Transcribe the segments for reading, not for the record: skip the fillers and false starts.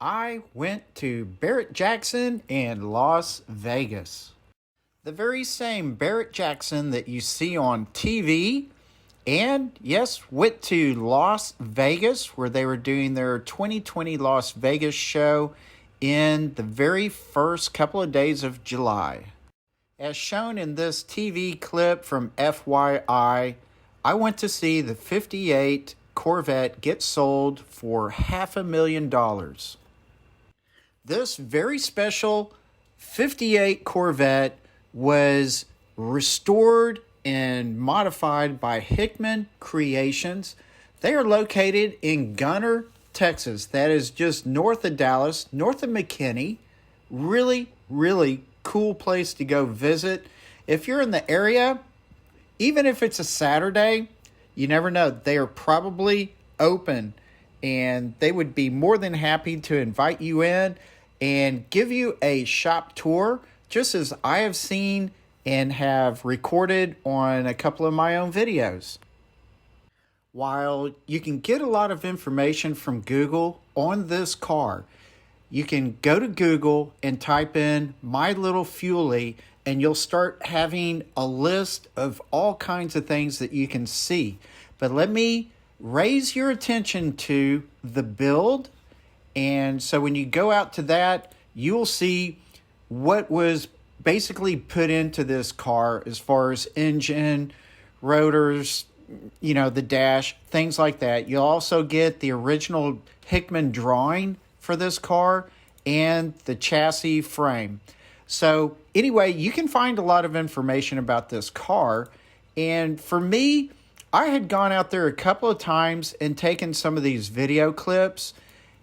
I went to Barrett-Jackson in Las Vegas. The very same Barrett-Jackson that you see on TV, and yes, went to Las Vegas where they were doing their 2020 Las Vegas show in the very first couple of days of July. As shown in this TV clip from FYI, I went to see the 58 Corvette get sold for $500,000. This very special 58 Corvette was restored and modified by Hickman Creations. They are located in Gunner, Texas. That is just north of Dallas, north of McKinney. Really, really cool place to go visit. If you're in the area, even if it's a Saturday, you never know. They are probably open, and they would be more than happy to invite you in and give you a shop tour, just as I have seen and have recorded on a couple of my own videos. While you can get a lot of information from Google on this car, you can go to Google and type in My Little Fuelie, and you'll start having a list of all kinds of things that you can see. But let me raise your attention to the build. And so when you go out to that, you'll see what was basically put into this car as far as engine, rotors, the dash, things like that. You'll also get the original Hickman drawing for this car and the chassis frame. So anyway, you can find a lot of information about this car. And for me, I had gone out there a couple of times and taken some of these video clips,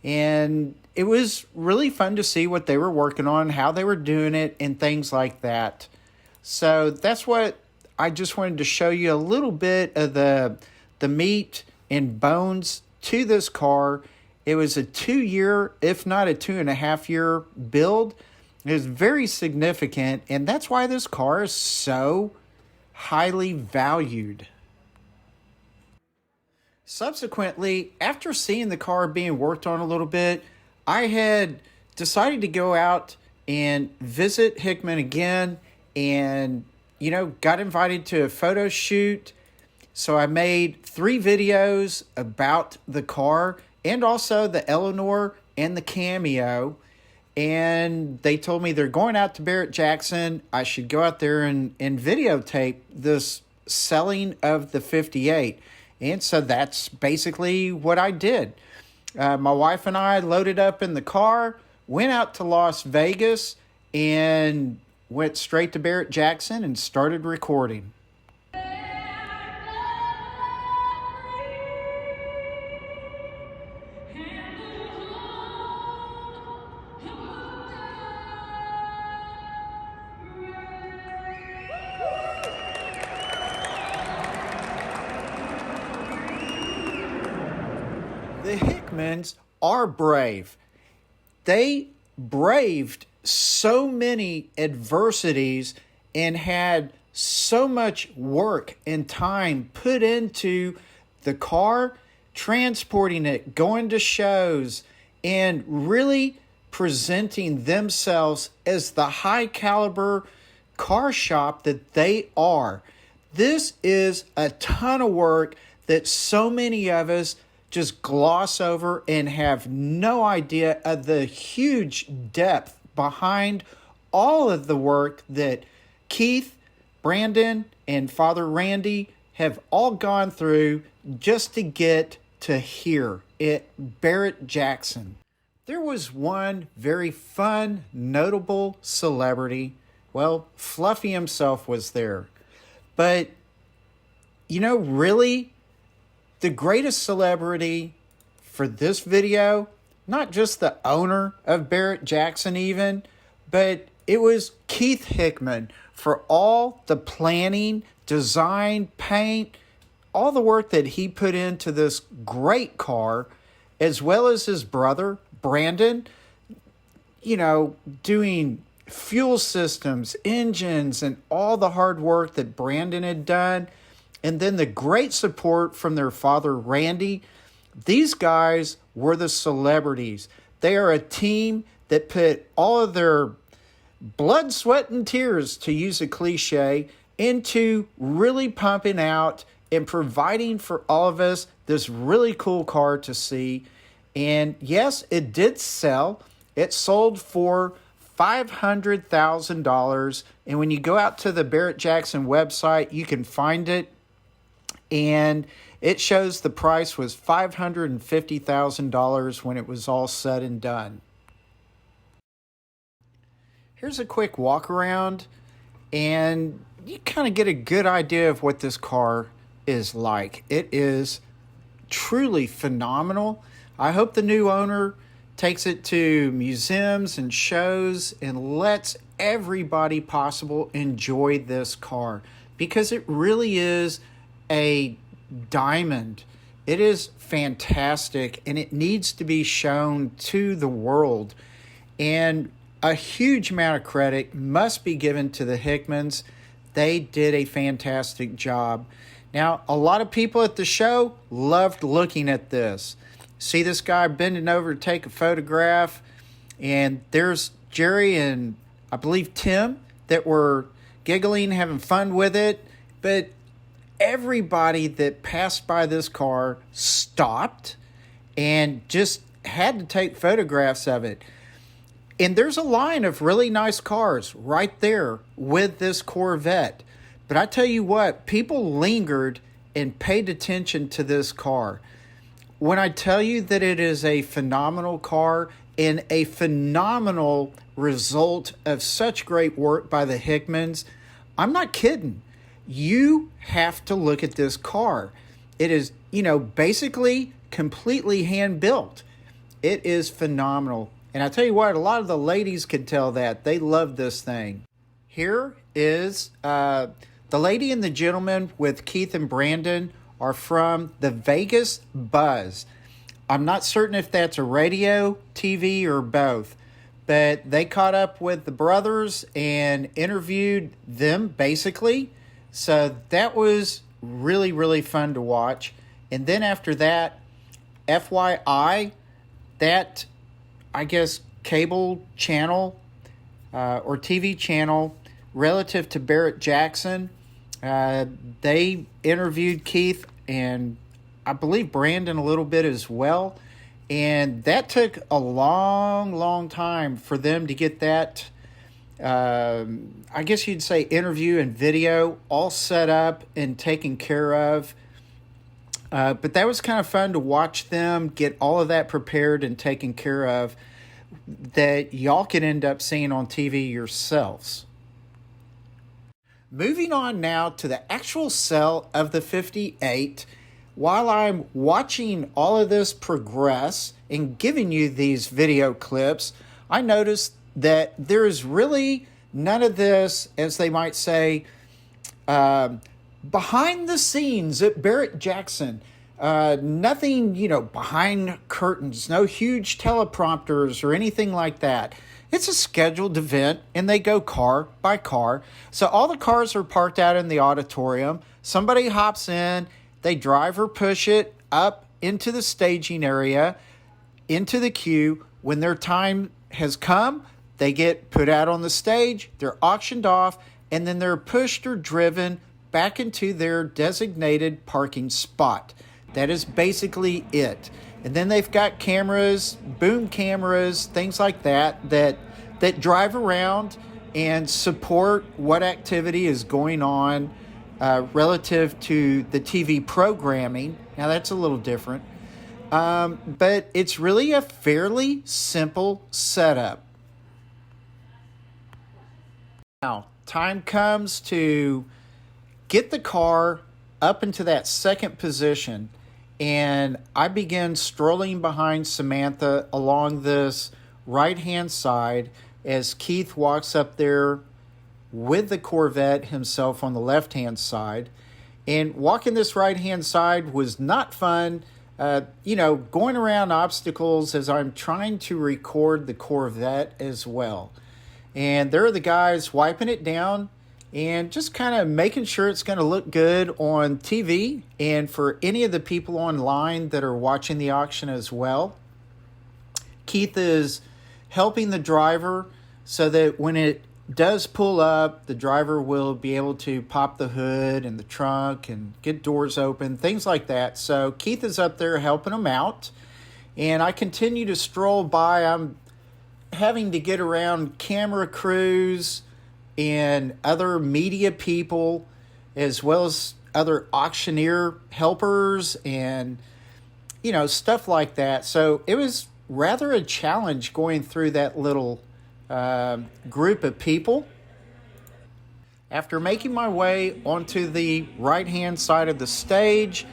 and it was really fun to see what they were working on, how they were doing it, and things like that. So that's what I just wanted to show you, a little bit of the meat and bones to this car. It was a 2-year, if not a 2.5-year build. It was very significant, and that's why this car is so highly valued. Subsequently, after seeing the car being worked on a little bit, I had decided to go out and visit Hickman again, and got invited to a photo shoot. So I made 3 videos about the car and also the Eleanor and the Cameo. And they told me they're going out to Barrett-Jackson. I should go out there and videotape this selling of the 58. And so that's basically what I did. My wife and I loaded up in the car, went out to Las Vegas, and went straight to Barrett-Jackson and started recording. The Hickmans are brave. They braved so many adversities and had so much work and time put into the car, transporting it, going to shows, and really presenting themselves as the high caliber car shop that they are. This is a ton of work that so many of us just gloss over and have no idea of the huge depth behind all of the work that Keith, Brandon, and Father Randy have all gone through just to get to here at Barrett-Jackson. There was one very fun, notable celebrity. Well, Fluffy himself was there. But, really, the greatest celebrity for this video, not just the owner of Barrett-Jackson even, but it was Keith Hickman for all the planning, design, paint, all the work that he put into this great car, as well as his brother, Brandon, doing fuel systems, engines, and all the hard work that Brandon had done. And then the great support from their father, Randy. These guys were the celebrities. They are a team that put all of their blood, sweat, and tears, to use a cliche, into really pumping out and providing for all of us this really cool car to see. And yes, it did sell. It sold for $500,000. And when you go out to the Barrett-Jackson website, you can find it. And it shows the price was $550,000 when it was all said and done. Here's a quick walk around, and you kind of get a good idea of what this car is like. It is truly phenomenal. I hope the new owner takes it to museums and shows and lets everybody possible enjoy this car, because it really is a diamond. It is fantastic, and it needs to be shown to the world. And a huge amount of credit must be given to the Hickmans. They did a fantastic job. Now, a lot of people at the show loved looking at this. See this guy bending over to take a photograph, and there's Jerry and I believe Tim that were giggling, having fun with it. But everybody that passed by this car stopped and just had to take photographs of it. And there's a line of really nice cars right there with this Corvette. But I tell you what, people lingered and paid attention to this car. When I tell you that it is a phenomenal car and a phenomenal result of such great work by the Hickmans, I'm not kidding. You have to look at this car. It is, basically completely hand-built. It is phenomenal. And I tell you what, a lot of the ladies could tell that. They love this thing. Here is the lady and the gentleman with Keith and Brandon are from the Vegas Buzz. I'm not certain if that's a radio, TV, or both. But they caught up with the brothers and interviewed them, basically. So that was really, really fun to watch. And then after that, FYI, that, I guess, cable channel or TV channel relative to Barrett-Jackson, they interviewed Keith and I believe Brandon a little bit as well. And that took a long, long time for them to get that, I guess you'd say, interview and video all set up and taken care of. But that was kind of fun to watch them get all of that prepared and taken care of, that y'all can end up seeing on TV yourselves. Moving on now to the actual sale of the 58. While I'm watching all of this progress and giving you these video clips, I noticed that there is really none of this, as they might say, behind the scenes at Barrett-Jackson. Nothing, behind curtains, no huge teleprompters or anything like that. It's a scheduled event, and they go car by car. So all the cars are parked out in the auditorium. Somebody hops in, they drive or push it up into the staging area, into the queue. When their time has come, they get put out on the stage, they're auctioned off, and then they're pushed or driven back into their designated parking spot. That is basically it. And then they've got cameras, boom cameras, things like that drive around and support what activity is going on relative to the TV programming. Now, that's a little different. But it's really a fairly simple setup. Now, time comes to get the car up into that second position, and I began strolling behind Samantha along this right-hand side as Keith walks up there with the Corvette himself on the left-hand side. And walking this right-hand side was not fun, going around obstacles as I'm trying to record the Corvette as well. And there are the guys wiping it down and just kind of making sure it's going to look good on TV and for any of the people online that are watching the auction as well. Keith is helping the driver so that when it does pull up, the driver will be able to pop the hood and the trunk and get doors open, things like that. So Keith is up there helping him out. And I continue to stroll by. I'm having to get around camera crews and other media people, as well as other auctioneer helpers and, stuff like that. So it was rather a challenge going through that little group of people. After making my way onto the right-hand side of the stage,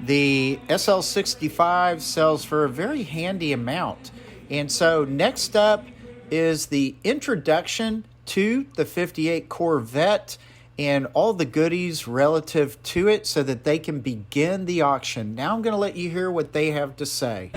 the SL65 sells for a very handy amount. And so next up is the introduction to the 58 Corvette and all the goodies relative to it so that they can begin the auction. Now I'm going to let you hear what they have to say.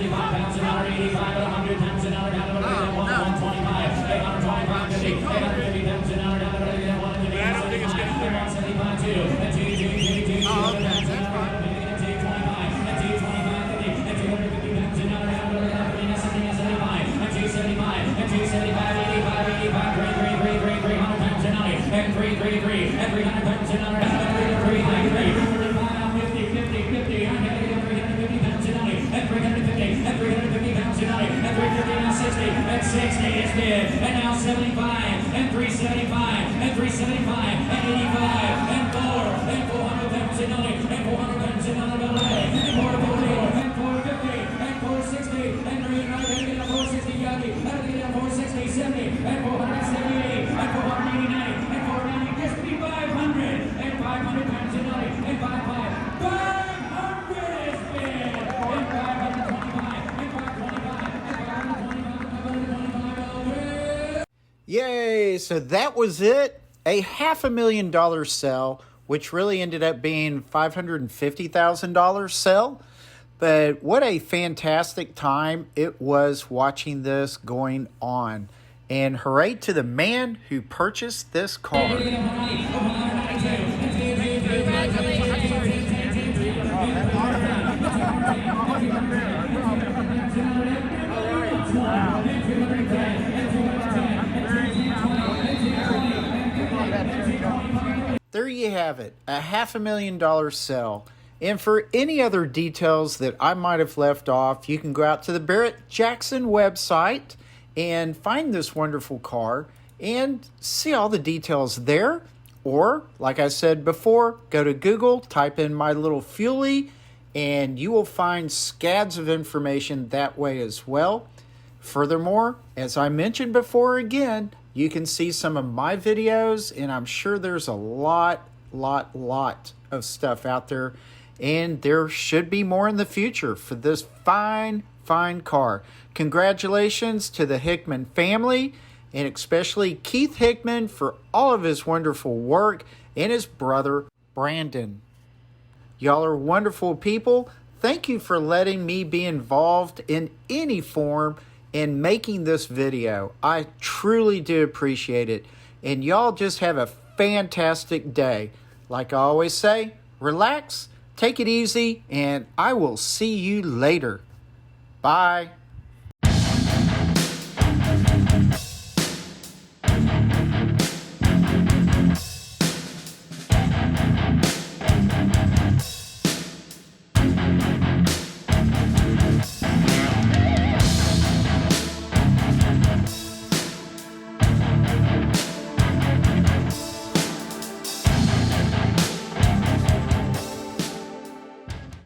And now 75, and 375, and 375, and 85, and 4, and 400 and 400 and 440, and 450, and 460, and 460 Yagi, and 460, 70, and 478, and 489, and 490, just be 500, and 500 times a night, and 55, 500 is bid, and 525, and 525, and 525. Yay! So that was it. A $500,000 sale, which really ended up being $550,000 sale. But what a fantastic time it was watching this going on. And hooray to the man who purchased this car. There you have it, a $500,000 sale. And for any other details that I might have left off, you can go out to the Barrett-Jackson website and find this wonderful car and see all the details there. Or, like I said before, go to Google, type in My Little Fuelie, and you will find scads of information that way as well. Furthermore, as I mentioned before again, you can see some of my videos, and I'm sure there's a lot of stuff out there, and there should be more in the future for this fine car. Congratulations to the Hickman family, and especially Keith Hickman for all of his wonderful work, and his brother, Brandon. Y'all are wonderful people. Thank you for letting me be involved in any form in making this video. I truly do appreciate it. And y'all just have a fantastic day. Like I always say, relax, take it easy, and I will see you later. Bye.